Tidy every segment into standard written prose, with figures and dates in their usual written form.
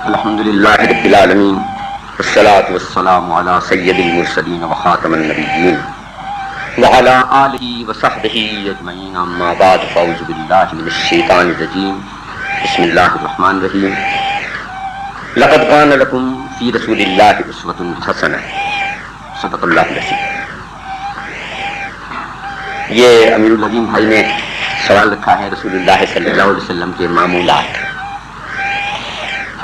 الحمد للہ رب العالمین والصلاة والسلام علی سید المرسلین وخاتم النبیین وعلی آلہ وصحبہ اجمعین، اما بعد فاعوذ باللہ من الشیطان الرجیم، بسم اللہ الرحمن الرحیم۔ لقد کان لکم فی رسول اللہ اسوۃ حسنہ، صدق اللہ العظیم۔ یہ امیر الحکیم بھائی نے سوال رکھا ہے رسول اللہ صلی اللہ علیہ وسلم کے معمولات۔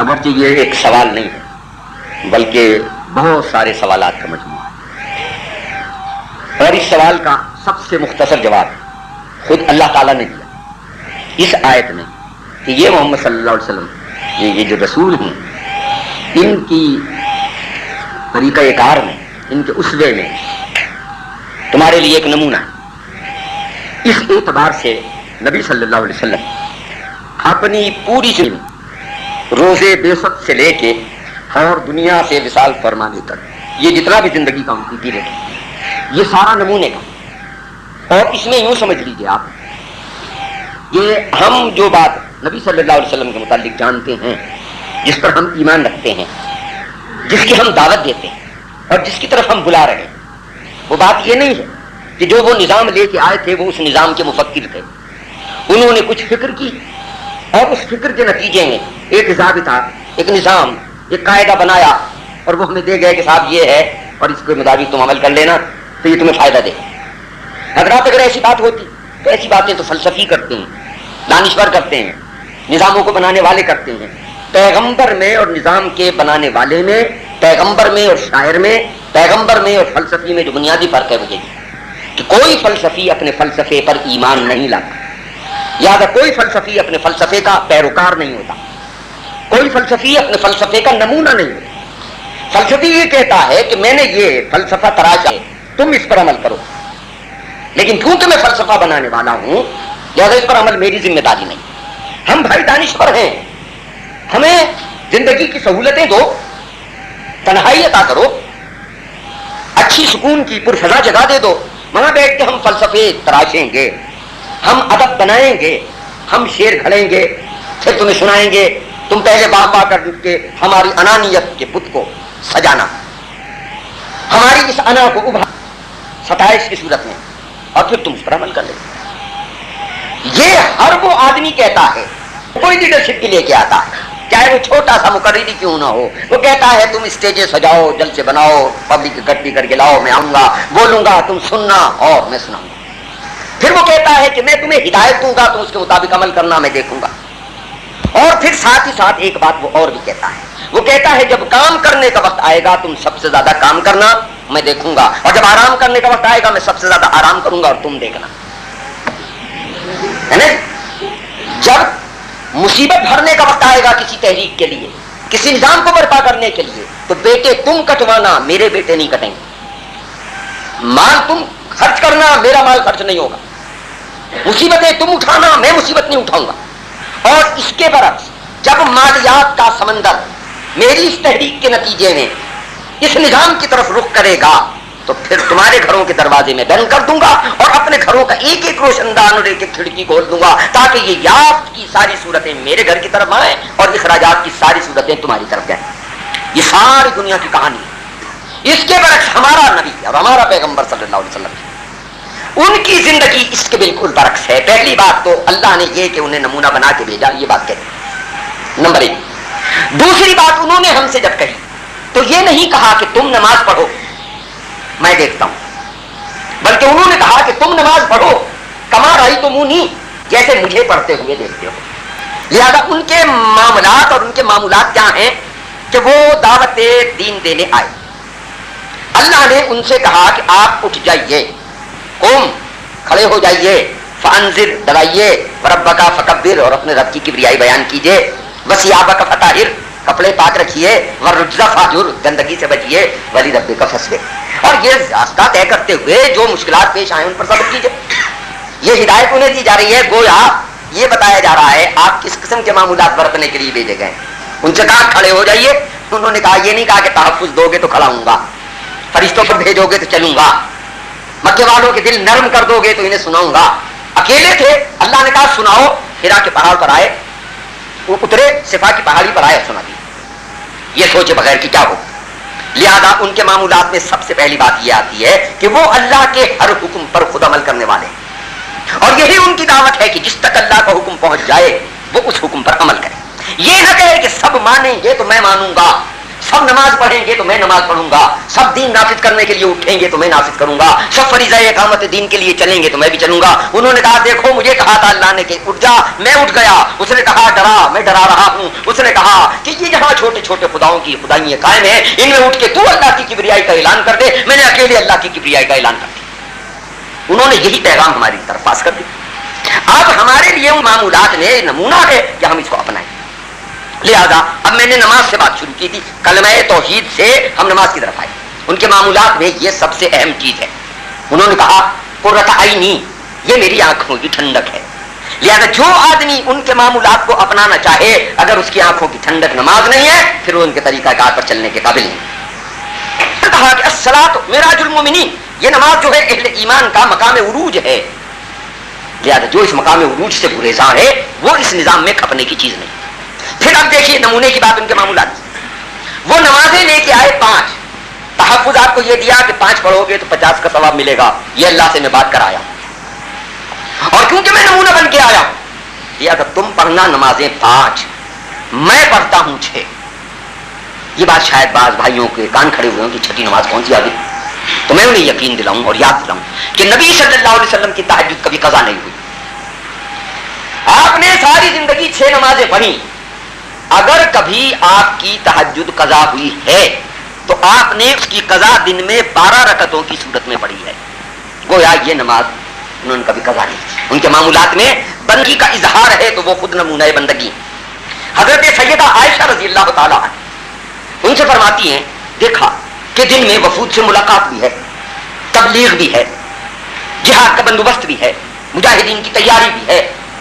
اگرچہ یہ ایک سوال نہیں ہے بلکہ بہت سارے سوالات کا مجموعہ ہے، اور اس سوال کا سب سے مختصر جواب خود اللہ تعالیٰ نے دیا اس آیت میں کہ یہ محمد صلی اللہ علیہ وسلم یہ جو رسول ہیں، ان کی طریقہ کار میں، ان کے اسوے میں تمہارے لیے ایک نمونہ ہے۔ اس اعتبار سے نبی صلی اللہ علیہ وسلم اپنی پوری زندگی روزے بعثت سے لے کے اور دنیا سے وصال فرمانے تک یہ جتنا بھی زندگی کا ان کی پیریڈ، یہ سارا نمونے کا، اور اس میں یوں سمجھ لیجیے آپ یہ ہم جو بات نبی صلی اللہ علیہ وسلم کے متعلق جانتے ہیں، جس پر ہم ایمان رکھتے ہیں، جس کی ہم دعوت دیتے ہیں اور جس کی طرف ہم بلا رہے ہیں، وہ بات یہ نہیں ہے کہ جو وہ نظام لے کے آئے تھے وہ اس نظام کے مفکر تھے، انہوں نے کچھ فکر کی اور اس فکر کے نتیجے میں ایک ضابطہ، ایک نظام، ایک قاعدہ بنایا اور وہ ہمیں دے گئے کہ صاحب یہ ہے اور اس کے مطابق تم عمل کر لینا تو یہ تمہیں فائدہ دے۔ حضرات اگر ایسی بات ہوتی تو ایسی باتیں تو فلسفی کرتے ہیں، دانشور کرتے ہیں، نظاموں کو بنانے والے کرتے ہیں۔ پیغمبر میں اور نظام کے بنانے والے میں، پیغمبر میں اور شاعر میں، پیغمبر میں اور فلسفی میں جو بنیادی فرق ہے وہ یہ کہ کوئی فلسفی اپنے فلسفے پر ایمان نہیں لاتا، یا کوئی فلسفی اپنے فلسفے کا پیروکار نہیں ہوتا، کوئی فلسفی اپنے فلسفے کا نمونہ نہیں ہوتا۔ فلسفی یہ کہتا ہے کہ میں نے یہ فلسفہ تراشا ہے، تم اس پر عمل کرو، لیکن کیونکہ میں فلسفہ بنانے والا ہوں لہذا اس پر عمل میری ذمہ داری نہیں۔ ہم بھائی دانشور ہیں، ہمیں زندگی کی سہولتیں دو، تنہائی عطا کرو، اچھی سکون کی پرفضا جگہ دے دو، وہاں بیٹھ کے ہم فلسفے تراشیں گے، ہم ادب بنائیں گے، ہم شعر گھڑیں گے، پھر تمہیں سنائیں گے، تم پہلے باہ باہ کر کے ہماری انانیت کے بت کو سجانا، ہماری اس انا کو ابھار ستائش کی صورت میں، اور پھر تم اس پر عمل کر لیں۔ یہ ہر وہ آدمی کہتا ہے، کوئی لیڈرشپ کے لے کے آتا ہے، چاہے وہ چھوٹا سا مقرری کیوں نہ ہو، وہ کہتا ہے تم اسٹیجیں سجاؤ، جلسے بناؤ، پبلک اکٹھی کر کے لاؤ، میں آؤں گا، بولوں گا، تم سننا اور میں سناؤں گا۔ پھر وہ کہتا ہے کہ میں تمہیں ہدایت دوں گا، تم اس کے مطابق عمل کرنا، میں دیکھوں گا۔ اور پھر ساتھ ہی ساتھ ایک بات وہ اور بھی کہتا ہے، وہ کہتا ہے جب کام کرنے کا وقت آئے گا تم سب سے زیادہ کام کرنا، میں دیکھوں گا، اور جب آرام کرنے کا وقت آئے گا میں سب سے زیادہ آرام کروں گا اور تم دیکھنا، ہے نا؟ جب مصیبت بھرنے کا وقت آئے گا کسی تحریک کے لیے، کسی نظام کو برپا کرنے کے لیے، تو بیٹے تم کٹوانا، میرے بیٹے نہیں کٹیں گے، مال تم خرچ کرنا، میرا مال خرچ نہیں ہوگا، مصیبتیں تم اٹھانا، میں مصیبت نہیں اٹھاؤں گا۔ اور اس کے برعکس جب مالیات کا سمندر میری اس تحریک کے نتیجے میں اس نظام کی طرف رخ کرے گا تو پھر تمہارے گھروں کے دروازے میں بند کر دوں گا اور اپنے گھروں کا ایک ایک روشن دان اور ایک ایک کھڑکی کھول دوں گا، تاکہ یہ یافت کی ساری صورتیں میرے گھر کی طرف آئیں اور اخراجات کی ساری صورتیں تمہاری طرف جائیں۔ یہ ساری دنیا کی کہانی ہے۔ اس کے برعکس ہمارا نبی اور ہمارا پیغمبر صلی اللہ علیہ وسلم، ان کی زندگی اس کے بالکل برعکس ہے۔ پہلی بات تو اللہ نے یہ کہ انہیں نمونہ بنا کے بھیجا، یہ بات کہتے ہیں، نمبر ایک۔ دوسری بات انہوں نے ہم سے جب کہی تو یہ نہیں کہا کہ تم نماز پڑھو میں دیکھتا ہوں، بلکہ انہوں نے کہا کہ تم نماز پڑھو کما رہی تمونی، جیسے مجھے پڑھتے ہوئے دیکھتے ہو۔ لہذا ان کے معاملات اور ان کے معمولات کیا ہیں کہ وہ دعوت دین دینے آئے۔ اللہ نے ان سے کہا کہ آپ اٹھ جائیے، قوم کھڑے ہو جائیے، فانذر ڈرائیے، وربک فکبر اور اپنے رب کی کبریائی بیان کیجیے، وثیابک فطہر کپڑے پاک رکھیے، والرجز فاہجر گندگی سے بچیے، ولربک فاصبر اور یہ راستہ طے کرتے ہوئے جو مشکلات پیش آئیں ان پر صبر کیجیے۔ یہ ہدایت انہیں دی جا رہی ہے، گویا یہ بتایا جا رہا ہے آپ کس قسم کے معمولات برتنے کے لیے بھیجے گئے۔ ان سے کہا کھڑے ہو جائیے، انہوں نے کہا یہ نہیں کہا کہ تحفظ دو گے تو کھڑا ہوں گا، فرشتوں پر بھیجو گے تو چلوں گا، مکے والوں کے دل نرم کر دو گے تو انہیں سناؤں گا۔ اکیلے تھے، اللہ نے کہا سناؤ، ہرا کے پہاڑ پر آئے، وہ اترے، صفا کی پہاڑی پر آئے، سنا دی۔ یہ سوچے بغیر کہ کیا ہو. لہذا ان کے معمولات میں سب سے پہلی بات یہ آتی ہے کہ وہ اللہ کے ہر حکم پر خود عمل کرنے والے ہیں، اور یہی ان کی دعوت ہے کہ جس تک اللہ کا حکم پہنچ جائے وہ اس حکم پر عمل کرے. یہ نہ کہے کہ سب مانیں گے تو میں مانوں گا، سب نماز پڑھیں گے تو میں نماز پڑھوں گا، سب دین نافذ کرنے کے لیے اٹھیں گے تو میں نافذ کروں گا، سب فریضہ اقامت دین کے لیے چلیں گے تو میں بھی چلوں گا. انہوں نے کہا دیکھو مجھے کہا تھا اللہ نے کہ اٹھ جا، میں اٹھ گیا. اس نے کہا ڈرا، میں ڈرا رہا ہوں. اس نے کہا کہ یہ جہاں چھوٹے چھوٹے خداؤں کی خدائیاں قائم ہیں ان میں اٹھ کے تو اللہ کی کبریائی کا اعلان کر دے. میں نے اکیلے اللہ کی کبریائی کا اعلان کر دیا. انہوں نے یہی پیغام ہماری طرف پاس کر دیا. اب ہمارے لیے ان معمولات میں نمونہ ہے کہ ہم اس کو اپنائیں. لہذا اب میں نے نماز سے بات شروع کی تھی، کلمہ توحید سے ہم نماز کی طرف آئے. ان کے معمولات میں یہ سب سے اہم چیز ہے. انہوں نے کہا قرۃ عینی، یہ میری آنکھوں کی ٹھنڈک ہے. لہذا جو آدمی ان کے معمولات کو اپنانا چاہے اگر اس کی آنکھوں کی ٹھنڈک نماز نہیں ہے پھر وہ ان کے طریقہ کار پر چلنے کے قابل نہیں. کہا کہ الصلاۃ معراج المؤمنین، یہ نماز جو ہے اہل ایمان کا مقام عروج ہے. لہذا جو اس مقام عروج سے گریزاں ہے وہ اس نظام میں کھپنے کی چیز نہیں. پھر اب دیکھیے نمونے کی بات ان کے معمولات. وہ نمازیں لے کے آئے 5، تحفظ آپ کو یہ دیا کہ 5 پڑھو گے تو 50 کا ثواب ملے گا. یہ اللہ سے میں بات کرایا اور کیونکہ میں نمونہ بن کے آیا یہ اگر تم پڑھنا نمازیں 5 میں پڑھتا ہوں 6. یہ بات شاید بعض بھائیوں کے کان کھڑے ہوئے ہیں کہ چھٹی نماز کون سی آ گئی. تو میں انہیں یقین دلاؤں اور یاد دلاؤں کہ نبی صلی اللہ علیہ وسلم کی تہجد کبھی قضا نہیں ہوئی. آپ نے ساری زندگی 6 نمازیں پڑھی. اگر کبھی آپ کی تہجد قضا ہوئی ہے تو آپ نے اس کی قضا دن میں 12 رکعتوں کی صورت میں پڑھی ہے. گویا یہ نماز انہوں نے کبھی قضا نہیں. ان کے معمولات میں بندگی کا اظہار ہے تو وہ خود نمونہ بندگی. حضرت سیدہ عائشہ رضی اللہ تعالیٰ ان سے فرماتی ہیں دیکھا کہ دن میں وفود سے ملاقات بھی ہے، تبلیغ بھی ہے، جہاد کا بندوبست بھی ہے، مجاہدین کی تیاری بھی ہے،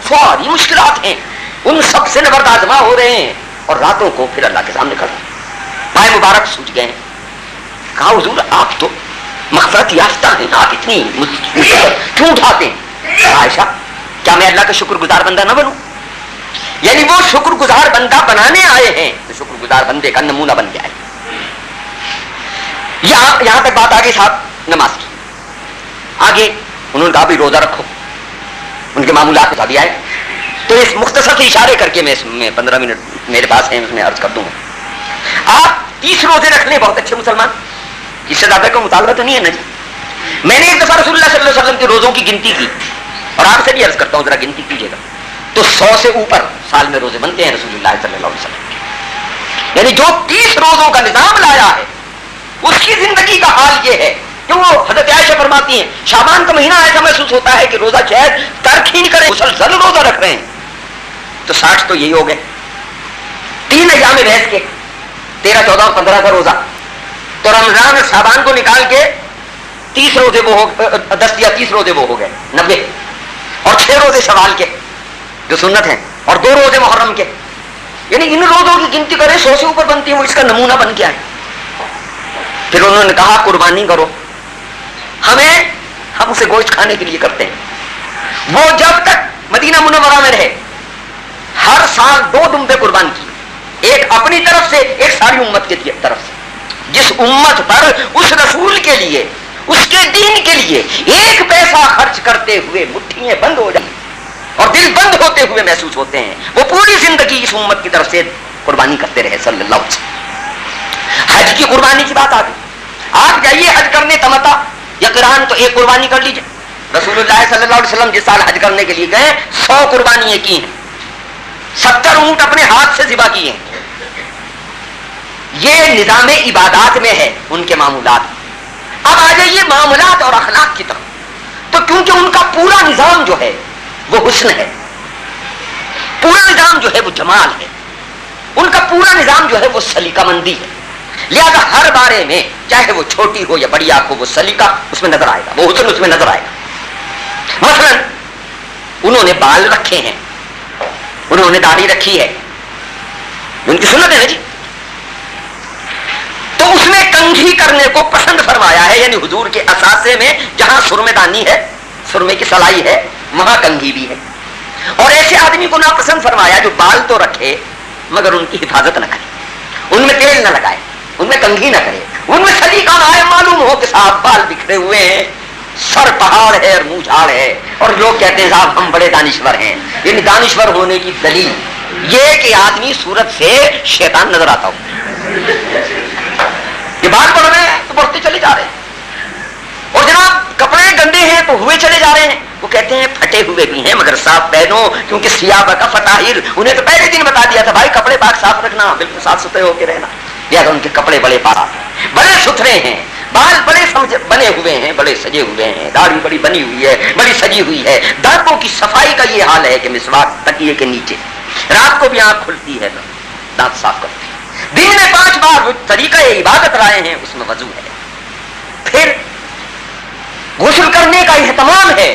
ساری مشکلات ہیں، ان سب سے نبرد آزما ہو رہے ہیں اور راتوں کو پھر اللہ کے سامنے کھڑے پائے مبارک سوچ گئے. کہا حضور آپ تو مغفرت یافتہ ہیں، آپ اتنی مصیبت کیوں اٹھاتے ہیں؟ عائشہ کیا میں اللہ کا شکر گزار بندہ نہ بنوں؟ یعنی وہ شکر گزار بندہ بنانے آئے ہیں تو شکر گزار بندے کا نمونہ بن گیا ہے. یہاں تک بات آگے صاحب نماز کی. آگے انہوں نے کہا بھی روزہ رکھو. ان کے معمولات ابھی آئے تو اس مختصر سے اشارے کر کے میں 15 منٹ میرے پاس ہیں اس میں عرض کر دوں گا. آپ 30 روزے رکھ لیں بہت اچھے مسلمان، اس سے زیادہ کا مطالبہ تو نہیں ہے نا جی. میں نے ایک دفعہ رسول اللہ صلی اللہ علیہ وسلم کے روزوں کی گنتی کی اور آپ سے بھی عرض کرتا ہوں ذرا گنتی کیجیے گا تو 100 سے اوپر سال میں روزے بنتے ہیں رسول اللہ صلی اللہ علیہ وسلم کے. یعنی جو 30 روزوں کا نظام لایا ہے اس کی زندگی کا حال یہ ہے کہ وہ حضرت عائشہ فرماتی ہیں شعبان کا مہینہ ایسا محسوس ہوتا ہے کہ روزہ شاید ترک ہی نہیں کرے، مسلسل روزہ رکھ رہے ہیں. تو 60 تو یہی ہو گئے. 3 ایام بحث کے 13، 14 اور 15 کا روزہ. تو رمضان اور شعبان کو نکال کے 30 روزے وہ 10 یا 30 روزے وہ ہو گئے 90، اور 6 روزے شوال کے جو سنت ہیں اور 2 روزے محرم کے. یعنی ان روزوں کی گنتی کریں 100 سے اوپر بنتی ہے. وہ اس کا نمونہ بن کے آئے. پھر انہوں نے کہا قربانی کرو. ہم اسے گوشت کھانے کے لیے کرتے ہیں. وہ جب تک مدینہ منورہ میں رہے ہر سال 2 دمبے قربان کیے، ایک اپنی طرف سے ایک ساری امت کی طرف سے. جس امت پر اس رسول کے لیے اس کے دین کے لیے 1 پیسہ خرچ کرتے ہوئے مٹھیاں بند ہو جائیں اور دل بند ہوتے ہوئے محسوس ہوتے ہیں، وہ پوری زندگی اس امت کی طرف سے قربانی کرتے رہے صلی اللہ علیہ وسلم. حج کی قربانی کی بات آ گئی. آپ جائیے حج کرنے تمتع یا قران تو ایک قربانی کر لیجیے. رسول اللہ صلی اللہ علیہ وسلم جس سال حج کرنے کے لیے گئے 100 قربانیاں کی ہیں، 70 اونٹ اپنے ہاتھ سے ذبح کیے ہیں. یہ نظام عبادات میں ہے ان کے معمولات. اب آ جائیے معاملات اور اخلاق کی طرف. تو کیونکہ ان کا پورا نظام جو ہے وہ حسن ہے، پورا نظام جو ہے وہ جمال ہے، ان کا پورا نظام جو ہے وہ سلیقہ مندی ہے. لہذا ہر بارے میں چاہے وہ چھوٹی ہو یا بڑی آنکھ ہو وہ سلیقہ اس میں نظر آئے گا، وہ حسن اس میں نظر آئے گا. مثلا انہوں نے بال رکھے ہیں، انہوں نے داڑھی رکھی ہے، ان کی سنت ہے نا جی. تو اس میں کنگھی کرنے کو پسند فرمایا ہے. یعنی حضور کے اثاثے میں جہاں سرمے دانی ہے، سرمے کی سلائی ہے، وہاں کنگھی بھی ہے. اور ایسے آدمی کو ناپسند فرمایا جو بال تو رکھے مگر ان کی حفاظت نہ کرے. ان میں میں تیل نہ لگائے, ان میں کنگھی نہ کرے, ان میں سلیقہ نہ آئے. معلوم ہو کہ صاحب بال بکھرے ہوئے ہیں, سر پہاڑ ہے اور منہ جھاڑ ہے, اور لوگ کہتے ہیں صاحب ہم بڑے دانشور ہیں. یعنی دانشور ہونے کی دلیل یہ کہ آدمی صورت سے شیطان نظر آتا ہو. یہ بات پڑھ رہے ہیں تو بڑھتے چلے جا رہے ہیں, اور جناب کپڑے گندے ہیں تو ہوئے چلے جا رہے ہیں. وہ کہتے ہیں پھٹے ہوئے بھی ہیں مگر صاف پہنو, کیونکہ سیاب کا فطاہر, انہیں تو پہلے دن بتا دیا تھا بھائی کپڑے پاک صاف رکھنا, بالکل صاف ستھرے ہو کے رہنا. لہٰذا ان کے کپڑے بڑے پاک بڑے ستھرے ہیں, بال بڑے بنے ہوئے ہیں, بڑے سجے ہوئے ہیں, داڑھی بڑی بنی ہوئی ہے, بڑی سجی ہوئی ہے. دانتوں کی صفائی کا یہ حال ہے کہ مسواک تکیے کے نیچے, رات کو بھی آنکھ کھلتی ہے تو دانت صاف کرتے ہیں. دن میں 5 بار وہ طریقہ عبادت رائے ہیں, اس میں وضو ہے. پھر غسل کرنے کا اہتمام ہے,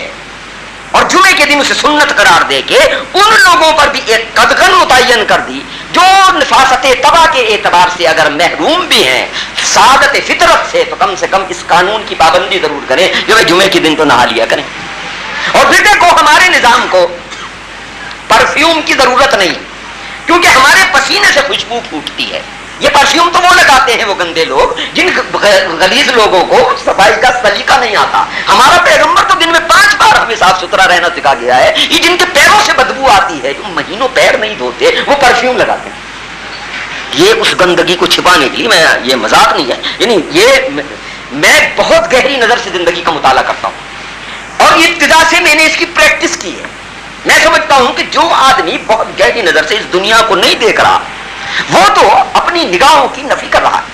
اور جمعے کے دن اسے سنت قرار دے کے ان لوگوں پر بھی ایک قدغن متعین کر دی جو نفاست طبع کے اعتبار سے اگر محروم بھی ہیں سعادت فطرت سے, تو کم سے کم اس قانون کی پابندی ضرور کریں کہ وہ جمعے کے دن تو نہا لیا کریں. اور پھر دیکھو ہمارے نظام کو پرفیوم کی ضرورت نہیں, کیونکہ ہمارے پسینے سے خوشبو پھوٹتی ہے. یہ پرفیوم تو وہ لگاتے ہیں وہ گندے لوگ جن غلیظ لوگوں کو صفائی کا سلیقہ نہیں آتا. ہمارا پیغمبر تو دن میں 5 بار ہمیں صاف ستھرا رہنا سکھا گیا ہے. یہ جن کے پیروں سے بدبو آتی ہے, جو مہینوں پیر نہیں دھوتے, وہ پرفیوم لگاتے ہیں. یہ اس گندگی کو چھپانے کے لیے, میں یہ مذاق نہیں ہے, یعنی یہ میں بہت گہری نظر سے زندگی کا مطالعہ کرتا ہوں, اور ابتدا سے میں نے اس کی پریکٹس کی ہے. میں سمجھتا ہوں کہ جو آدمی بہت گہری نظر سے اس دنیا کو نہیں دیکھ رہا وہ تو اپنی نگاہوں کی نفی کر رہا ہے.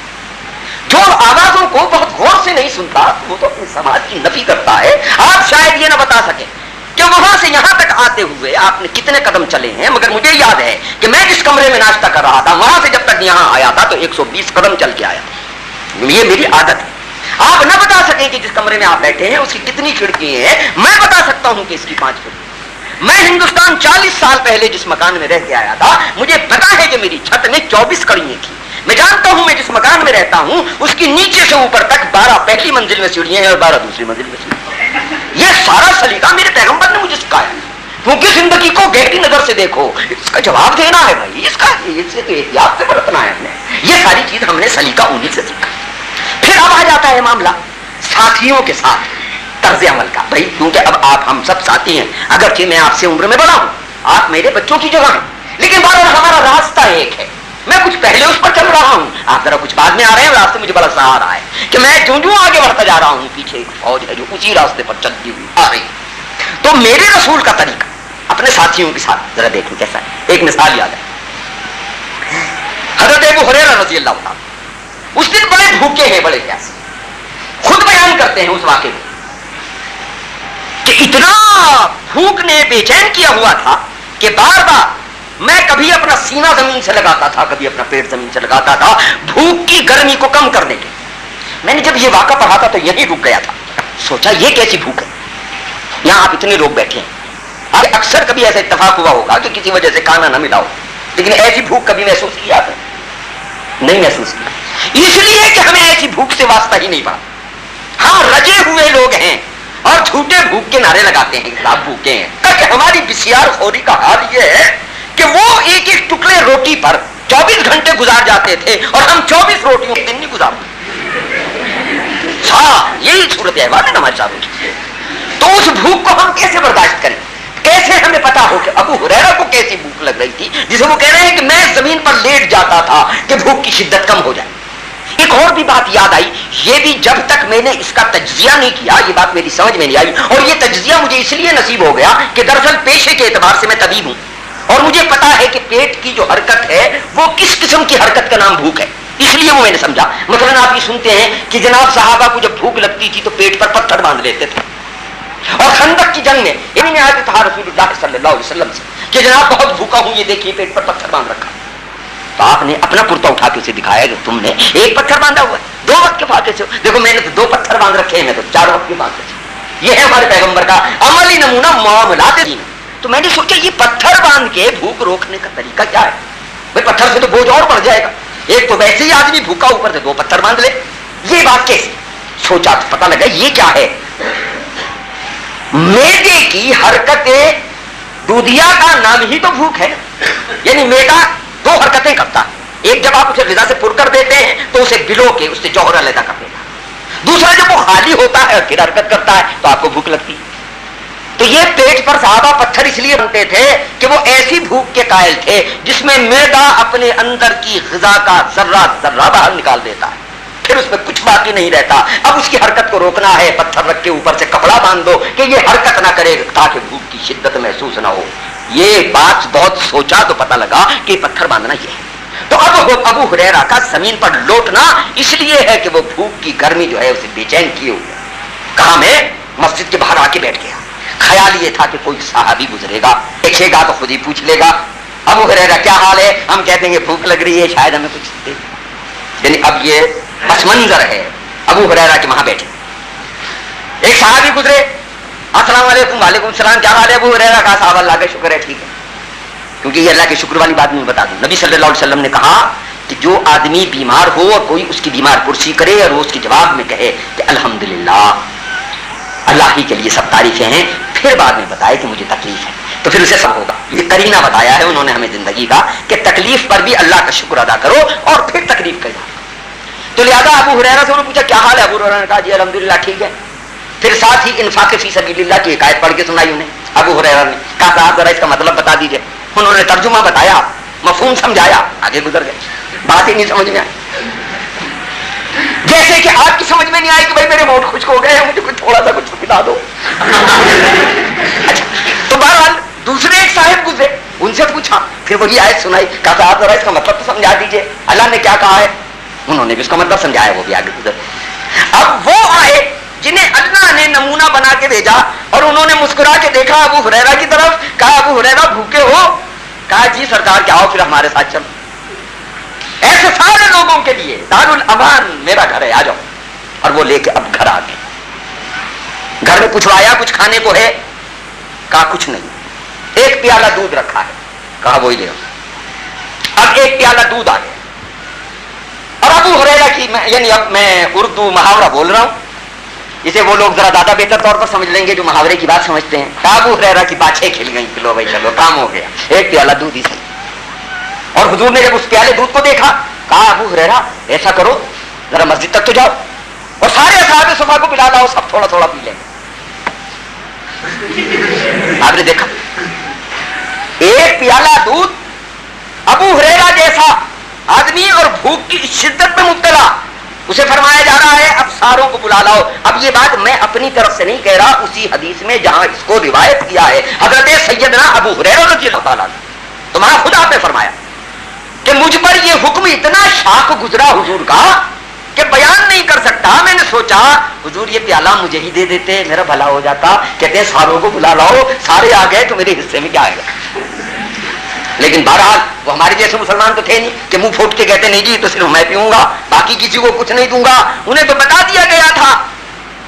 جو آوازوں کو بہت غور سے نہیں سنتا وہ تو اپنے سماج کی نفی کرتا ہے. آپ شاید یہ نہ بتا سکیں کہ وہاں سے یہاں تک آتے ہوئے آپ نے کتنے قدم چلے ہیں, مگر مجھے یاد ہے کہ میں جس کمرے میں ناشتہ کر رہا تھا وہاں سے جب تک یہاں آیا تھا تو 120 قدم چل کے آیا. یہ میری عادت ہے. آپ نہ بتا سکیں کہ جس کمرے میں آپ بیٹھے ہیں اس کی کتنی کھڑکیاں ہیں, میں بتا سکتا ہوں کہ اس کی 5 کھڑکیاں. میں ہندوستان 40 سال پہلے جس مکان میں رہ کے آیا تھا مجھے پتا ہے کہ میری چھت میں 24 کڑیاں تھیں. میں جانتا ہوں میں جس مکان میں رہتا ہوں اس کی نیچے سے اوپر تک 12 پہلی منزل میں سیڑھیاں ہیں اور 12 دوسری منزل میں سیڑھیاں. یہ سارا سلیقہ میرے پیغمبر نے مجھے سکھایا. کیونکہ زندگی کو گہری نظر سے دیکھو, اس کا جواب دینا ہے بھائی, اس کا اسے تو احتیاط سے برتنا ہے. ہم نے یہ ساری چیز ہم نے سلیقہ انہیں سے سیکھا. پھر اب آ جاتا ہے معاملہ ساتھیوں کے ساتھ طرز عمل کا. بھائی کیونکہ اب آپ ہم سب ساتھی ہیں, اگرچہ میں آپ سے عمر میں بڑا ہوں, آپ میرے بچوں کی جگہ ہیں, لیکن بہرحال ہمارا راستہ ایک ہے. میں کچھ پہلے اس پر چل رہا ہوں, آپ ذرا کچھ بعد میں آ رہے ہیں, راستے مجھے بڑا سہارا ہے کہ میں جو آگے بڑھتا جا رہا ہوں پیچھے ایک فوج ہے جو اسی راستے پر چلتی ہوئی آ رہی. تو میرے رسول کا طریقہ اپنے ساتھیوں کے ساتھ ذرا دیکھیں کیسا ہے. ایک مثال یاد ہے, حضرت ابو ہریرہ رضی اللہ عنہ اس دن بڑے بھوکے ہیں, بڑے پیاسے, خود بیان کرتے ہیں اس واقعے میں کہ اتنا بھوک نے بے چین کیا ہوا تھا کہ بار بار میں کبھی اپنا سینہ زمین سے لگاتا تھا, کبھی اپنا پیٹ زمین سے لگاتا تھا بھوک کی گرمی کو کم کرنے کے. میں نے جب یہ واقعہ پڑھا تھا تو یہیں رک گیا تھا, سوچا یہ کیسی بھوک ہے, یہاں آپ اتنے لوگ بیٹھے ہیں. اب اکثر کبھی ایسا اتفاق ہوا ہوگا کہ کسی وجہ سے کھانا نہ ملا ہو, لیکن ایسی بھوک کبھی محسوس کیا آپ نے؟ نہیں محسوس کیا, اس لیے کہ ہمیں ایسی بھوک سے واسطہ ہی نہیں پڑا. ہم رجے ہوئے لوگ ہیں اور جھوٹے بھوک کے نعرے لگاتے ہیں کہ آپ بھوکے ہیں. تاکہ ہماری بسیار خوری کا حال یہ ہے کہ وہ ایک ایک ٹکڑے روٹی پر 24 گھنٹے گزار جاتے تھے اور ہم 24 روٹیوں کے دن نہیں گزارتے. ہاں یہی صورت ہے بات ہے ہمارے ساتھ. تو اس بھوک کو ہم کیسے برداشت کریں؟ کیسے ہمیں پتا ہو کہ ابو ہریرہ کو کیسی بھوک لگ رہی تھی جسے وہ کہہ رہے ہیں کہ میں زمین پر لیٹ جاتا تھا کہ بھوک کی شدت کم ہو جائے. ایک اور بھی بات یاد آئی, یہ بھی جب تک میں نے اس کا تجزیہ نہیں کیا یہ بات میری سمجھ میں نہیں آئی, اور یہ تجزیہ مجھے اس لیے نصیب ہو گیا کہ دراصل پیشے کے اعتبار سے میں طبیب ہوں اور مجھے پتا ہے کہ پیٹ کی جو حرکت ہے وہ کس قسم کی حرکت کا نام بھوک ہے. اس لیے وہ میں نے سمجھا. مثلا آپ یہ سنتے ہیں کہ جناب صحابہ کو جب بھوک لگتی تھی تو پیٹ پر پتھر باندھ لیتے تھے, اور خندق کی جنگ میں انہیں آیا تھا رسول اللہ صلی اللہ علیہ وسلم سے کہ جناب بہت بھوکا ہوں, یہ دیکھیے پیٹ پر پتھر باندھ رکھا. تو آپ نے اپنا کرتا اٹھا کے اسے دکھایا کہ تم نے ایک پتھر باندھا ہوا ہے, 2 وقت کے فاقے سے. دیکھو میں نے تو 2 پتھر باندھ رکھے ہیں, میں تو 4 وقت کے باندھ رکھے. یہ ہے ہمارے پیغمبر کا عملی نمونہ معاملات دین. تو میں نے سوچا یہ پتھر باندھ کے بھوک روکنے کا طریقہ کیا ہے؟ بھائی پتھر سے تو بوجھ اور بڑھ جائے گا, ایک تو ویسے ہی آدمی بھوکا اوپر سے 2 پتھر باندھ لے. یہ بات کیسے سوچا تو پتا لگا یہ کیا ہے, میدے کی حرکت دودھیا کا نام ہی تو بھوک ہے. یعنی میدا 2 حرکتیں کرتا ہے, ایک جب آپ اسے غذا سے پر کر دیتے ہیں تو اسے بلو کے اس سے جوہر علیحدہ کر دیتا، دوسرا جب وہ خالی ہوتا ہے اور پھر حرکت کرتا ہے تو آپ کو بھوک لگتی ہے۔ تو یہ پیٹ پر صحابہ پتھر اس لیے بنتے تھے کہ وہ ایسی بھوک کے قائل تھے جس میں معدہ اپنے اندر کی غذا کا ذرہ ذرہ باہر نکال دیتا ہے، پھر اس میں کچھ باقی نہیں رہتا۔ اب اس کی حرکت کو روکنا ہے، پتھر رکھ کے اوپر سے کپڑا باندھ دو کہ یہ حرکت نہ کرے تاکہ بھوک کی شدت محسوس نہ ہو۔ یہ بات بہت سوچا تو پتہ لگا کہ پتھر باندھنا یہ ہے۔ تو اب ابو ہریرہ کا زمین پر لوٹنا اس لیے ہے کہ وہ بھوک کی گرمی جو ہے اسے بے چین کیے ہوئے کہاں میں مسجد کے باہر آ کے بیٹھ گیا۔ خیال یہ تھا کہ کوئی صحابی گزرے گا، دیکھے گا تو خود ہی پوچھ لے گا ابو ہریرہ کیا حال ہے، ہم کہتے ہیں کہ بھوک لگ رہی ہے، شاید ہمیں کچھ دے۔ یعنی اب یہ پس منظر ہے ابو ہریرہ کے وہاں بیٹھے، ایک صحابی گزرے، السلام علیکم، وعلیکم السلام، کیا حال ہے ابو ہریرہ کا؟ صاحب اللہ کا شکر ہے ٹھیک ہے، کیونکہ یہ اللہ کے شکر والی بات نہیں بتا دوں۔ نبی صلی اللہ علیہ وسلم نے کہا کہ جو آدمی بیمار ہو اور کوئی اس کی بیمار پرسی کرے اور وہ اس کے جواب میں کہے کہ الحمدللہ، اللہ ہی کے لیے سب تعریفیں ہیں، پھر بعد میں بتائے کہ مجھے تکلیف ہے، تو پھر اسے سب ہوگا۔ یہ قرینہ بتایا ہے انہوں نے ہمیں زندگی کا کہ تکلیف پر بھی اللہ کا شکر ادا کرو اور پھر تکلیف کا اظہار۔ تو لہٰذا ابو ہریرہ سے انہوں نے پوچھا کیا حال ہے؟ ابو ہریرہ نے کہا جی الحمدللہ ٹھیک ہے۔ پھر ساتھ ہی انفاق فی سبیل اللہ کی حکایت پڑھ کے سنائی انہیں۔ ابو ہریرہ نے کہا صاحب ذرا اس کا مطلب بتا دیجیے۔ انہوں نے ترجمہ بتایا، مفہوم سمجھایا، آگے گزر گئے، بات ہی نہیں سمجھ میں آئی۔ جیسے کہ آپ کی سمجھ میں نہیں آئی کہ بھائی میرے موڈ خشک ہو گئے ہیں، مجھے تھوڑا سا کچھ پلا دو۔ اچھا، تو بہرحال دوسرے ایک صاحب گزرے، ان سے پوچھا، پھر وہی آیت سنائی، کہا صاحب ذرا اس کا مطلب تو سمجھا دیجیے، اللہ نے کیا کہا ہے؟ انہوں نے بھی اس کا مطلب سمجھایا، وہ بھی آگے گزر۔ اب وہ آئے جنہیں اللہ نے نمونہ بنا کے بھیجا اور انہوں نے مسکرا کے دیکھا ابو ہریرہ کی طرف، کہا ابو ہریرہ بھوکے ہو؟ کہا جی سرکار کیا ہو، پھر ہمارے ساتھ چلو۔ ایسے سارے لوگوں کے لیے دارالامان میرا گھر ہے، آ جاؤ۔ اور وہ لے کے اب گھر آ گئے، گھر میں پوچھوایا کچھ کھانے کو ہے؟ کہا کچھ نہیں، ایک پیالہ دودھ رکھا ہے، کہا وہی لے آؤ۔ اب ایک پیالہ دودھ آ گیا اور ابو ہریرہ کی یعنی اب میں اردو محاورہ بول رہا ہوں، اسے وہ لوگ ذرا زیادہ بہتر طور پر سمجھ لیں گے جو محاورے کی بات سمجھتے ہیں۔ کہا ابو ہریرہ کی باچھیں کھل گئیں، چلو بھائی چلو کام ہو گیا، ایک پیالہ دودھ ہی صحیح۔ اور حضور نے جب اس پیالے دودھ کو دیکھا کہا ابو ہریرہ ایسا کرو ذرا مسجد تک تو جاؤ اور سارے اصحاب صفا کو پلا لاؤ، سب تھوڑا تھوڑا پی لیں۔ آپ نے دیکھا ایک پیالہ دودھ، ابو ہریرہ جیسا آدمی اور بھوک کی شدت میں مبتلا، اسے فرمایا جا رہا ہے اب ساروں کو بلا لاؤ۔ اب یہ بات میں اپنی طرف سے نہیں کہہ رہا، اسی حدیث میں جہاں اس کو روایت کیا ہے حضرت سیدنا ابو ہریرہ رضی اللہ تعالیٰ عنہ، تمہارا خدا آپ نے فرمایا کہ مجھ پر یہ حکم اتنا شاق گزرا حضور کا کہ بیان نہیں کر سکتا۔ میں نے سوچا حضور یہ پیالہ مجھے ہی دے دیتے، میرا بھلا ہو جاتا۔ کہتے ہیں ساروں کو بلا لاؤ، سارے آ گئے تو میرے حصے میں کیا آئے گا؟ لیکن بہرحال وہ ہمارے جیسے مسلمان تو تھے نہیں کہ منہ پھوٹ کے کہتے نہیں جی تو صرف میں پیوں گا، باقی کسی کو کچھ نہیں دوں گا۔ انہیں تو بتا دیا گیا تھا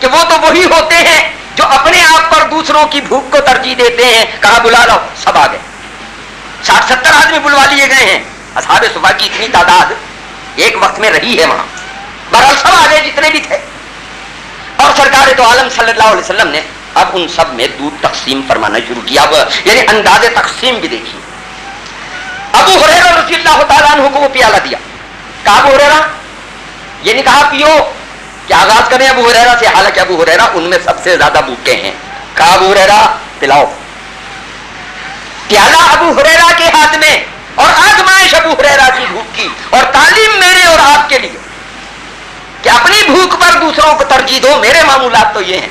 کہ وہ تو وہی ہوتے ہیں جو اپنے آپ پر دوسروں کی بھوک کو ترجیح دیتے ہیں۔ کہا بلا لاؤ، سب آ گئے، 60-70 آدمی بلوا لیے گئے ہیں۔ اصحاب صفا کی اتنی تعداد ایک وقت میں رہی ہے وہاں، بہرحال سب آ گئے جتنے بھی تھے۔ اور سرکار تو عالم صلی اللہ علیہ وسلم نے اب ان سب میں دودھ تقسیم فرمانا شروع کیا، یعنی انداز تقسیم بھی دیکھی۔ ابو ہریرہ رضی اللہ تعالیٰ عنہ کو وہ پیالہ دیا، کہا ابو ہریرہ، یہ نہیں کہا پیو کہ آغاز کریں ابو ہریرہ سے، حالانکہ ابو ہریرہ ان میں سب سے زیادہ بھوکے ہیں۔ کہا ابو ہریرہ پلاؤ۔ پیالہ ابو ہریرہ کے ہاتھ میں اور آزمائش ابو ہریرہ کی بھوک کی، اور تعلیم میرے اور آپ کے لیے کہ اپنی بھوک پر دوسروں کو ترجیح دو۔ میرے معمولات تو یہ ہیں،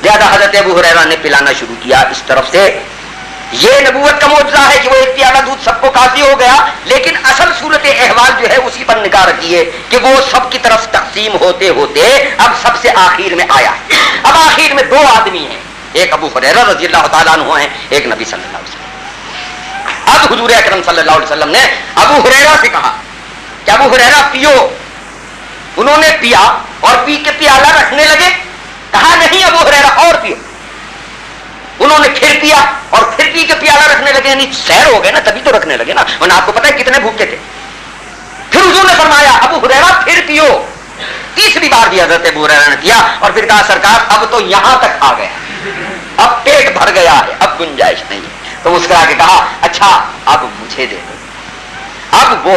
لہذا حضرت ابو ہریرہ نے پلانا شروع کیا اس طرف سے۔ یہ نبوت کا معجزہ ہے کہ وہ ایک پیالہ دودھ سب کو کافی ہو گیا، لیکن اصل صورت احوال جو ہے اسی پر نگاہ رکھیے کہ وہ سب کی طرف تقسیم ہوتے ہوتے اب سب سے آخر میں آیا ہے۔ اب آخر میں 2 آدمی ہیں، ایک ابو ہریرہ رضی اللہ تعالیٰ عنہ ہیں، ایک نبی صلی اللہ علیہ وسلم۔ اب حضور اکرم صلی اللہ علیہ وسلم نے ابو ہریرہ سے کہا کہ ابو ہریرہ پیو۔ انہوں نے پیا اور پی کے پیالہ رکھنے لگے، کہا نہیں ابو ہریرہ اور پیو۔ انہوں نے پھر پیا اور پھر پی کے پیالہ رکھنے لگے، یعنی سیر ہو گئے نا تبھی تو رکھنے لگے نا، ورنہ آپ کو پتہ ہے کتنے بھوکے تھے۔ پھر حضور نے فرمایا ابو ہریرہ پھر پیو۔ تیسری بار بھی حضرت ابو ہریرہ نے پیا اور پھر کہا سرکار اب تو یہاں تک آ گیا، اب پیٹ بھر گیا ہے، اب گنجائش نہیں ہے۔ تو مسکرا کے کہا اچھا اب مجھے دے دو۔ اب وہ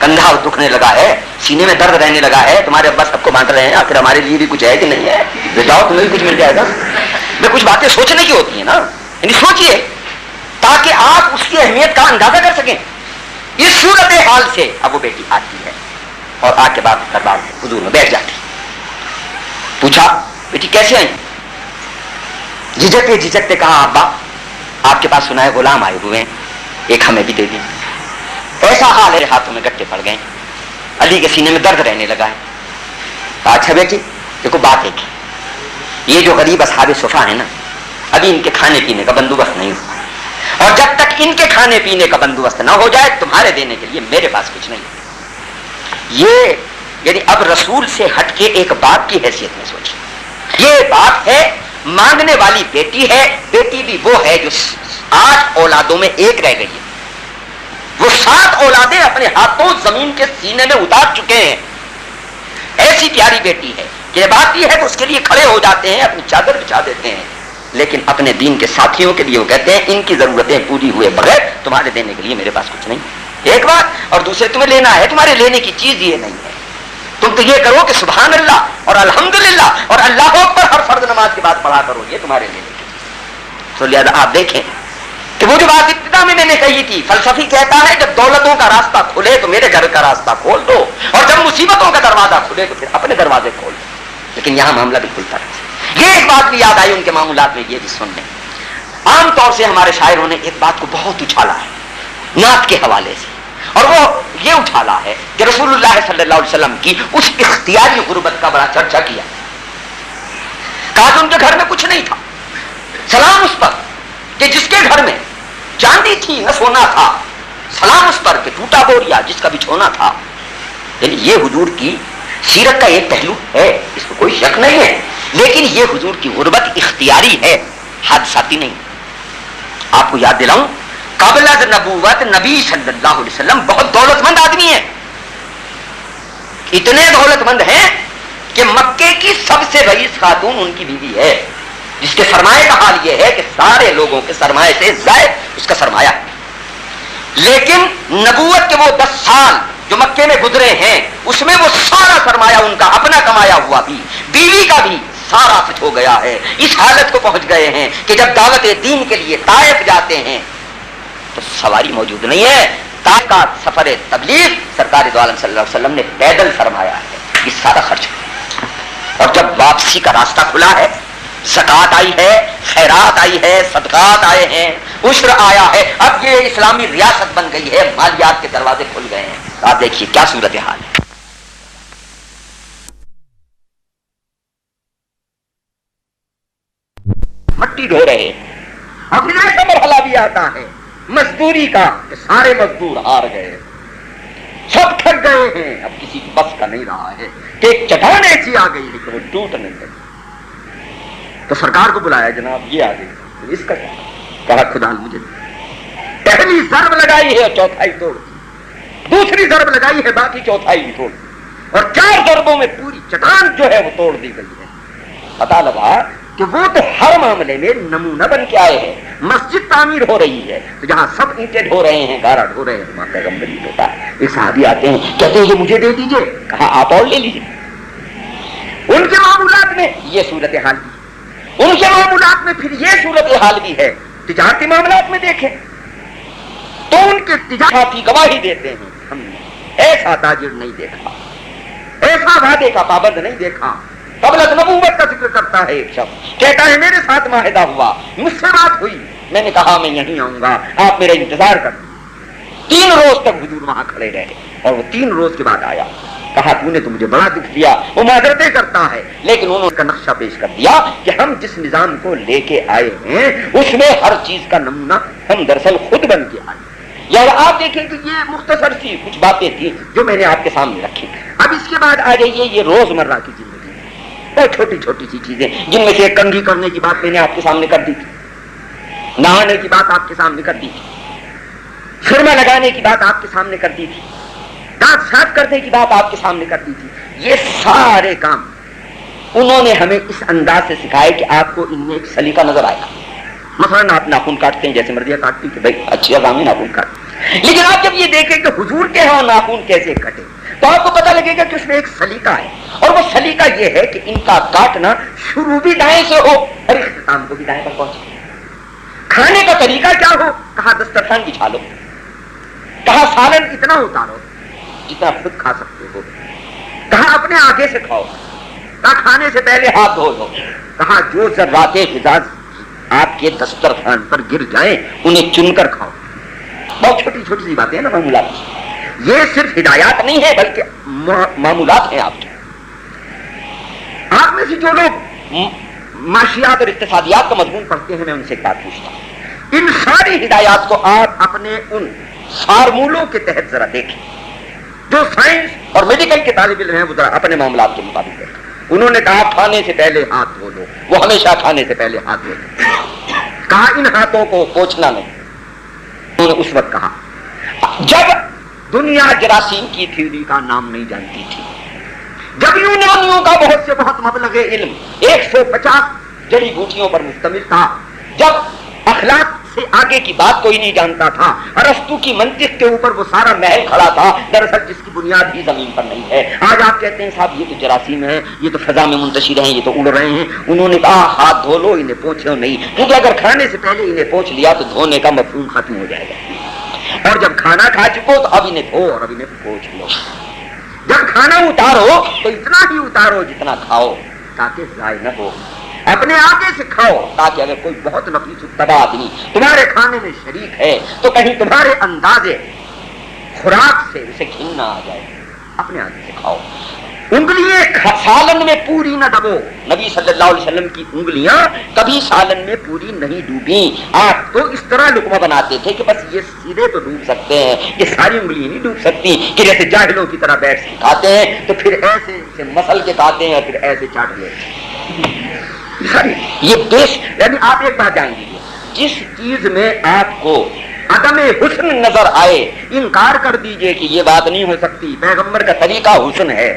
کندھا دکھنے لگا ہے, سینے میں درد رہنے لگا ہے, تمہارے ابا سب کو بانٹ رہے ہیں, آخر ہمارے لیے بھی کچھ ہے کہ نہیں ہے, لے جاؤ تمہیں بھی کچھ مل جائے گا. میں کچھ باتیں سوچنے کی ہوتی ہیں نا, یعنی سوچئے تاکہ آپ اس کی اہمیت کا اندازہ کر سکیں. اس صورت حال سے اب وہ بیٹی آتی ہے اور آ کے بعد دربار میں حضور میں بیٹھ جاتی. پوچھا بیٹی کیسے آئی؟ جھجکتے کہا ابا آپ کے پاس سنا ہے غلام آئے ہوئے ہیں, ایک ہمیں بھی دے دیں. ایسا حال ہے ہاتھوں میں گٹے پڑ گئے, علی کے سینے میں درد رہنے لگا ہے. اچھا بیٹی دیکھو بات ایک ہے, یہ جو غریب اصحاب صفا ہے نا, ابھی ان کے کھانے پینے کا بندوبست نہیں ہوا, اور جب تک ان کے کھانے پینے کا بندوبست نہ ہو جائے تمہارے دینے کے لیے میرے پاس کچھ نہیں. یہ یعنی اب رسول سے ہٹ کے ایک باپ کی حیثیت میں سوچیں, یہ باپ ہے, مانگنے والی بیٹی ہے, بیٹی بھی وہ ہے جو 8 اولادوں میں ایک رہ گئی ہے, وہ 7 اولادیں اپنے ہاتھوں زمین کے سینے میں اتار چکے ہیں. ایسی پیاری بیٹی ہے کہ بات یہ ہے کہ اس کے لیے کھڑے ہو جاتے ہیں, اپنی چادر بچھا دیتے ہیں, لیکن اپنے دین کے ساتھیوں کے لیے وہ کہتے ہیں ان کی ضرورتیں پوری ہوئے بغیر تمہارے دینے کے لیے میرے پاس کچھ نہیں. ایک بات, اور دوسرے تمہیں لینا ہے, تمہارے لینے کی چیز یہ نہیں ہے. تم تو یہ کرو کہ سبحان اللہ اور الحمدللہ اور اللہ اکبر ہر فرض نماز کے بعد پڑھا کرو, یہ تمہارے لینے کی چیز. تو لہذا آپ دیکھیں کہ وہ جو بات ابتدا میں نے کہی تھی, فلسفی کہتا ہے جب دولتوں کا راستہ کھلے تو میرے گھر کا راستہ کھول دو, اور جب مصیبتوں کا دروازہ کھلے تو پھر اپنے دروازے کھول دو. لیکن یہاں معاملہ بھی کھلتا ہے. یہ ایک بات بھی یاد آئی ان کے معاملات میں, یہ بھی سن لیں. عام طور سے ہمارے شاعروں نے ایک بات کو بہت اچھالا ہے نعت کے حوالے سے, اور وہ یہ اچھالا ہے کہ رسول اللہ صلی اللہ علیہ وسلم کی اس اختیاری غربت کا بڑا چرچا کیا. کہا کہ ان کے گھر میں کچھ نہیں تھا, سلام اس پر کہ جس کے گھر میں چاندی تھی نہ سونا تھا, سلام اس پر کہ ٹوٹا بوریا جس کا بچھونا تھا. یعنی یہ حضور کی سیرت کا ایک پہلو ہے, اس کو کوئی شک نہیں ہے, لیکن یہ حضور کی غربت اختیاری ہے, حادثاتی نہیں. آپ کو یاد دلاؤں, قبل از نبوت نبی صلی اللہ علیہ وسلم بہت دولت مند آدمی ہیں, اتنے دولت مند ہیں کہ مکے کی سب سے رئیس خاتون ان کی بیوی ہے, جس کے سرمایہ کا حال یہ ہے کہ سارے لوگوں کے سرمایہ سے زائد اس کا سرمایہ. لیکن نبوت کے وہ 10 سال جو مکے میں گزرے ہیں اس میں وہ سارا سرمایہ ان کا اپنا کمایا ہوا بھی, بیوی کا بھی سارا کچھ ہو گیا ہے. اس حالت کو پہنچ گئے ہیں کہ جب دعوت دین کے لیے طائف جاتے ہیں تو سواری موجود نہیں ہے. طائف کا سفر تبلیغ سرکار دو عالم صلی اللہ علیہ وسلم نے پیدل فرمایا ہے, یہ سارا خرچ. اور جب واپسی کا راستہ کھلا ہے, زکات آئی ہے, خیرات آئی ہے, صدقات آئے ہیں, عشر آیا ہے, اب یہ اسلامی ریاست بن گئی ہے, مالیات کے دروازے کھل گئے ہیں. آپ دیکھیے کیا صورتحال ہے. مٹی ڈھو رہے ہیں, اب ایسا مرحلہ بھی آتا ہے مزدوری کا کہ سارے مزدور ہار گئے, سب تھک گئے ہیں, اب کسی کی بس کا نہیں رہا ہے کہ ایک چٹان ایسی آ گئی لیکن وہ ٹوٹ نہیں گئی. تو سرکار کو بلایا, جناب یہ آ گئی, اس کا کیا؟ کہا خدا مجھے پہلی ضرب لگائی ہے اور چوتھائی توڑ دی, دوسری ضرب لگائی ہے باقی چوتھائی بھی توڑ دی, اور 4 ضربوں میں پوری چٹان جو ہے وہ توڑ دی گئی ہے. پتا لگا کہ وہ تو ہر معاملے میں نمونہ بن کے آئے ہیں. مسجد تعمیر ہو رہی ہے تو جہاں سب اینٹیں ڈھو رہے ہیں, گارا ڈھو رہے ہیں, وہاں پیغمبر نہیں ہوتا. ایک صحابی آتے ہیں, کہتے ہیں یہ مجھے دے دیجئے, کہا آپ اور لے لیجئے. ان کے معاملات میں یہ صورتحال بھی, ان کے معاملات میں پھر یہ صورتحال بھی ہے. تجارتی معاملات میں دیکھیں تو ان کے تجارتی گواہی دیتے ہیں, ہم نے ایسا تاجر نہیں دیکھا, ایسا وعدے کا پابند نہیں دیکھا. قبل از نبوت کا ذکر کرتا ہے ایک شخص, کہتا ہے میرے ساتھ معاہدہ ہوا, مجھ سے بات ہوئی, میں نے کہا میں یہیں آؤں گا, آپ میرا انتظار کر. 3 روز تک حضور وہاں کھڑے رہے, اور وہ 3 روز کے بعد آیا. کہا تو نے تو مجھے بڑا دکھ دیا. وہ معذرتیں کرتا ہے, لیکن انہوں نے نقشہ پیش کر دیا کہ ہم جس نظام کو لے کے آئے ہیں اس میں ہر چیز کا نمونہ ہم دراصل خود بن کے آئے. یعنی آپ دیکھیں کہ یہ مختصر سی کچھ باتیں تھیں جو میں نے آپ کے سامنے رکھی. اب اس کے بعد آ جائیے یہ روزمرہ کی زندگی میں بہت چھوٹی چھوٹی سی چیزیں, جن میں سے ایک کنگھی کرنے کی بات میں نے آپ کے سامنے کر دی تھی, نہانے کی بات آپ کے سامنے کر دی تھی, سرما لگانے کی بات آپ کے سامنے کر دی تھی, دانت صاف کرنے کی بات آپ کے سامنے کر دی تھی. یہ سارے کام انہوں نے ہمیں اس انداز سے سکھائے کہ آپ کو ان میں ایک سلیقہ نظر آئے گا. مثلا آپ ناخن کاٹتے ہیں, جیسے مرضی کاٹتی کہ بھائی اچھی اگامی ناخن کاٹ, لیکن آپ جب یہ دیکھیں کہ حضور کے ہاں ناخن کیسے کٹے تو آپ کو پتہ لگے گا کہ اس میں ایک سلیقہ ہے، اور وہ سلیقہ یہ ہے کہ ان کا کاٹنا شروع بھی دائیں سے ہو اور اختتام کو بھی دائیں پر پہنچے۔ کھانے کا طریقہ کیا ہو؟ کہا دسترخوان بچھا لو، کہا سالن اتنا اتارو جتنا خود کھا سکتے ہو، کہا اپنے آگے سے کھاؤ، کہا کھانے سے پہلے ہاتھ دھو لو، کہا جو ذرات غذا آپ کے دسترخوان پر گر جائیں انہیں چن کر کھاؤ۔ بہت چھوٹی چھوٹی سی باتیں ہیں نا، معمولات، یہ صرف ہدایات نہیں ہے بلکہ معمولات ہیں آپ کے۔ آپ میں سے جو لوگ معاشیات اور اقتصادیات کا مضمون پڑھتے ہیں، میں ان سے ایک بات پوچھتا ہوں، ان ساری ہدایات کو آپ اپنے ان فارمولوں کے تحت ذرا دیکھیں جو سائنس اور میڈیکل کے طالب علم ہیں، وہ ذرا اپنے معاملات کے مطابق دیکھیں۔ انہوں نے کہا کھانے سے پہلے ہاتھ دھو لو، وہ ہمیشہ کھانے سے پہلے ہاتھ دھو لو، کہا ان ہاتھوں کو پوچھنا نہیں۔ انہوں نے اس وقت کہا جب دنیا جراثیم کی تھیوری کا نام نہیں جانتی تھی، جب یونانیوں کا بہت سے بہت مبلغ علم 150 جڑی بوٹیوں پر مشتمل تھا، جب اخلاق سے آگے کی بات کوئی نہیں جانتا تھا، ارسطو کی منطق کے اوپر وہ سارا محل کھڑا تھا، دراصل جس کی بنیاد ہی زمین پر نہیں ہے۔ آج آپ کہتے ہیں صاحب یہ تو جراثیم ہے، یہ تو فضا میں منتشر ہیں، یہ تو اڑ رہے ہیں۔ انہوں نے کہا ہاتھ دھو لو، انہیں پوچھو نہیں، کیونکہ اگر کھانے سے پہلے انہیں پوچھ لیا تو دھونے کا مفہوم ختم ہو جائے گا، اور جب کھانا کھا چکو تو اب انہیں دھو اور اب انہیں پوچھ لو۔ جب کھانا اتارو تو اتنا ہی اتارو جتنا کھاؤ تاکہ ضائع نہ ہو، اپنے آگے سے کھاؤ تاکہ اگر کوئی بہت نفیس الطبع آدمی تمہارے کھانے میں شریک ہے تو کہیں تمہارے اندازے خوراک سے اسے گھن نہ آ جائے، اپنے آگے سے کھاؤ۔ انگلیاں سالن میں پوری نہ ڈبو، نبی صلی اللہ علیہ وسلم کی انگلیاں کبھی سالن میں پوری نہیں ڈوبیں۔ آپ تو اس طرح لقمہ بناتے تھے کہ بس یہ سیدھے تو ڈوب سکتے ہیں، یہ ساری انگلیاں نہیں ڈوب سکتی، کہ جیسے جاہلوں کی طرح بیٹھ کے کھاتے ہیں تو پھر ایسے سے مسل کے کھاتے ہیں اور پھر ایسے چاٹ لیتے ہیں۔ یہ بیش، یعنی آپ ایک بات جان لیجیے، جس چیز میں آپ کو عدم حسن نظر آئے انکار کر دیجئے کہ یہ بات نہیں ہو سکتی، پیغمبر کا طریقہ حسن ہے،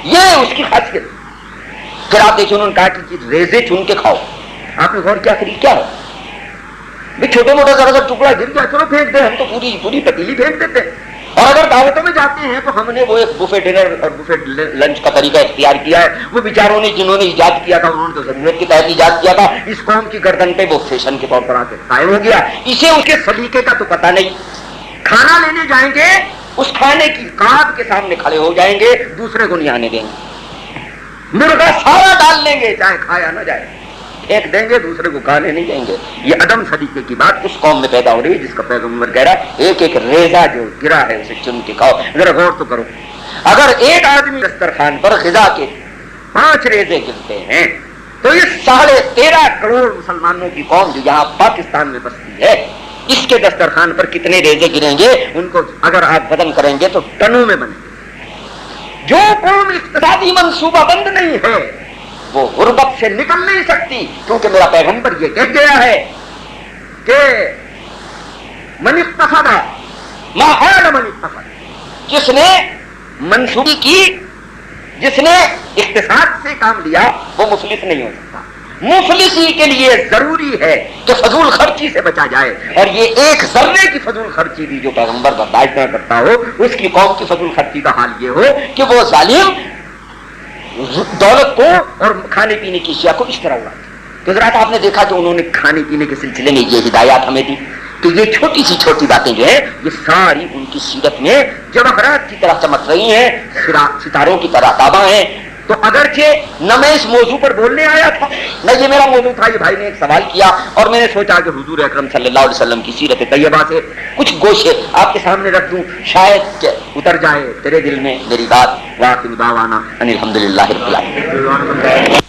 یہ اس کی خاصیت۔ پھر آپ دیکھیں انہوں نے کہا کہ ریزے چن کے کھاؤ، آپ نے غور کیا کری کیا ہے بھی چھوٹے موٹا ذرا سا ٹکڑا گر گیا چلو پھینک دیں، ہم تو پوری پتیلی پھینک دیتے ہیں۔ اور اگر دعوتوں میں جاتے ہیں تو ہم نے وہ ایک بفے ڈنر اور بفے لنچ کا طریقہ اختیار کیا ہے، وہ بیچاروں نے جنہوں نے ایجاد کیا تھا انہوں نے تو ضرورت کے تحت ایجاد کیا تھا، اس قوم کی گردن پہ وہ فیشن کے طور پر آ کے قائم ہو گیا، اسے اس کے سلیقے کا تو پتہ نہیں۔ کھانا لینے جائیں گے اس کھانے کی قاب کے سامنے کھڑے ہو جائیں گے، دوسرے کو نہیں آنے دیں گے، مرغا سارا ڈال لیں گے چاہے کھایا نہ جائے، پھینک دیں گے، دوسرے کو کھانے نہیں دیں گے۔ یہ عدم سلیقے کی بات اس قوم میں پیدا ہو رہی ہے جس کا پیغمبر کہہ رہا ہے ایک ایک ریزہ جو گرا ہے اسے چن کے کھاؤ۔ ذرا غور تو کرو، اگر ایک آدمی دسترخوان پر غذا کے 5 ریزے گرتے ہیں تو یہ 13.5 کروڑ مسلمانوں کی قوم جو یہاں پاکستان میں بستی ہے، اس کے دسترخوان پر کتنے ریزے گریں گے؟ ان کو اگر آپ وزن کریں گے تو ٹنوں میں بنے گے۔ جو قوم اقتصادی منصوبہ بند نہیں ہے وہ غربت سے نکل نہیں سکتی، کیونکہ میرا پیغمبر یہ کہہ گیا ہے کہ من اقتصد ما حال من اقتصد، جس نے منصوبی کی، جس نے اقتصاد سے کام لیا وہ مفلس نہیں ہو سکتا۔ مفلسی کے لیے ضروری ہے کہ فضول خرچی سے بچا جائے، اور یہ ایک ذرے کی فضول خرچی بھی جو پیغمبر برداشت نہ کرتا ہو، اس کی قوم کی فضول خرچی کا حال یہ ہو کہ وہ ظالم دولت کو اور کھانے پینے کی اشیاء کو اس طرح اڑاتے۔ تو حضرات آپ نے دیکھا کہ انہوں نے کھانے پینے کے سلسلے میں یہ ہدایات ہمیں دی کہ یہ چھوٹی سی چھوٹی باتیں جو ہیں یہ ساری ان کی سیرت میں جواہرات کی طرح چمک رہی ہیں، ستاروں کی طرح تابع ہیں۔ تو اگرچہ نہ میں اس موضوع پر بولنے آیا تھا نہ یہ میرا موضوع تھا، یہ بھائی نے ایک سوال کیا اور میں نے سوچا کہ حضور اکرم صلی اللہ علیہ وسلم کی سیرت طیبہ سے کچھ گوشے آپ کے سامنے رکھ دوں، شاید کہ اتر جائے تیرے دل میں میری بات۔ واخر دعوانا ان الحمدللہ رب العالمین۔